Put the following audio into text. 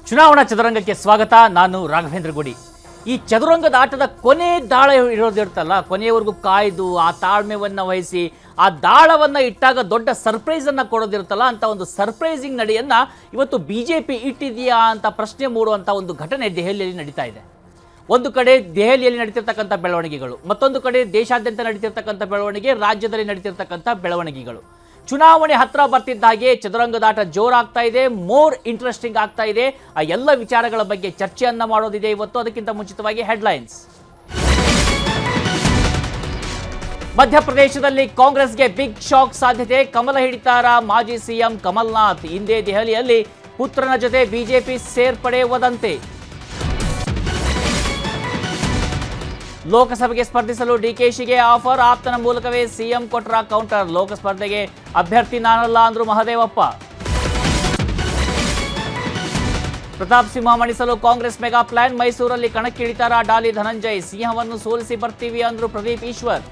ಚುನಾವಣಾ ಚದುರಂಗಕ್ಕೆ ಸ್ವಾಗತ. ನಾನು ರಾಘವೇಂದ್ರ ಗುಡಿ. ಈ ಚದುರಂಗದ ಆಟದ ಕೊನೆ ದಾಳ ಇರೋದಿರ್ತಲ್ಲ, ಕೊನೆಯವರೆಗೂ ಕಾಯ್ದು ಆ ತಾಳ್ಮೆಯನ್ನು ವಹಿಸಿ ಆ ದಾಳವನ್ನು ಇಟ್ಟಾಗ ದೊಡ್ಡ ಸರ್ಪ್ರೈಸನ್ನು ಕೊಡೋದಿರುತ್ತಲ್ಲ ಅಂತ ಒಂದು ಸರ್ಪ್ರೈಸಿಂಗ್ ನಡೆಯನ್ನು ಇವತ್ತು BJP ಇಟ್ಟಿದೆಯಾ ಅಂತ ಪ್ರಶ್ನೆ ಮೂಡುವಂಥ ಒಂದು ಘಟನೆ ದೆಹಲಿಯಲ್ಲಿ ನಡೀತಾ ಇದೆ. ಒಂದು ಕಡೆ ದೆಹಲಿಯಲ್ಲಿ ನಡೀತಿರ್ತಕ್ಕಂಥ ಬೆಳವಣಿಗೆಗಳು, ಮತ್ತೊಂದು ಕಡೆ ದೇಶಾದ್ಯಂತ ನಡೀತಿರ್ತಕ್ಕಂಥ ಬೆಳವಣಿಗೆ, ರಾಜ್ಯದಲ್ಲಿ ನಡೀತಿರ್ತಕ್ಕಂಥ ಬೆಳವಣಿಗೆಗಳು. ಚುನಾವಣೆ ಹತ್ರ ಬರ್ತಿದ್ದ ಹಾಗೆ ಚದುರಂಗದಾಟ ಜೋರಾಗ್ತಾ ಇದೆ, ಮೋರ್ ಇಂಟ್ರೆಸ್ಟಿಂಗ್ ಆಗ್ತಾ ಇದೆ. ಆ ಎಲ್ಲ ವಿಚಾರಗಳ ಬಗ್ಗೆ ಚರ್ಚೆಯನ್ನ ಮಾಡೋದಿದೆ ಇವತ್ತು. ಅದಕ್ಕಿಂತ ಮುಂಚಿತವಾಗಿ ಹೆಡ್ಲೈನ್ಸ್. ಮಧ್ಯಪ್ರದೇಶದಲ್ಲಿ ಕಾಂಗ್ರೆಸ್ಗೆ ಬಿಗ್ ಶಾಕ್ ಸಾಧ್ಯತೆ. ಕಮಲ ಹಿಡಿತಾರ ಮಾಜಿ ಸಿಎಂ ಕಮಲ್ನಾಥ್. ಇಂದೇ ದೆಹಲಿಯಲ್ಲಿ ಪುತ್ರನ ಜೊತೆ ಬಿಜೆಪಿ ಸೇರ್ಪಡೆ ವದಂತೆ. ಲೋಕಸಭೆಗೆ ಸ್ಪರ್ಧಿಸಲು ಡಿಕೆಶಿಗೆ ಆಫರ್. ಆಪ್ತನ ಮೂಲಕವೇ ಸಿಎಂ ಕೊಟ್ರ ಕೌಂಟರ್. ಲೋಕಸ್ಪರ್ಧೆಗೆ ಅಭ್ಯರ್ಥಿ ನಾನಲ್ಲ ಅಂದ್ರು ಮಹದೇವಪ್ಪ. Pratap Simha ಮಣಿಸಲು Congress mega plan. ಮೈಸೂರಲ್ಲಿ ಕಣಕ್ಕಿಳಿತಾರ ಡಾಲಿ ಧನಂಜಯ್. ಸಿಂಹವನ್ನು ಸೋಲಿಸಿ ಬರ್ತೀವಿ ಅಂದ್ರು ಪ್ರದೀಪ್ ಈಶ್ವರ್.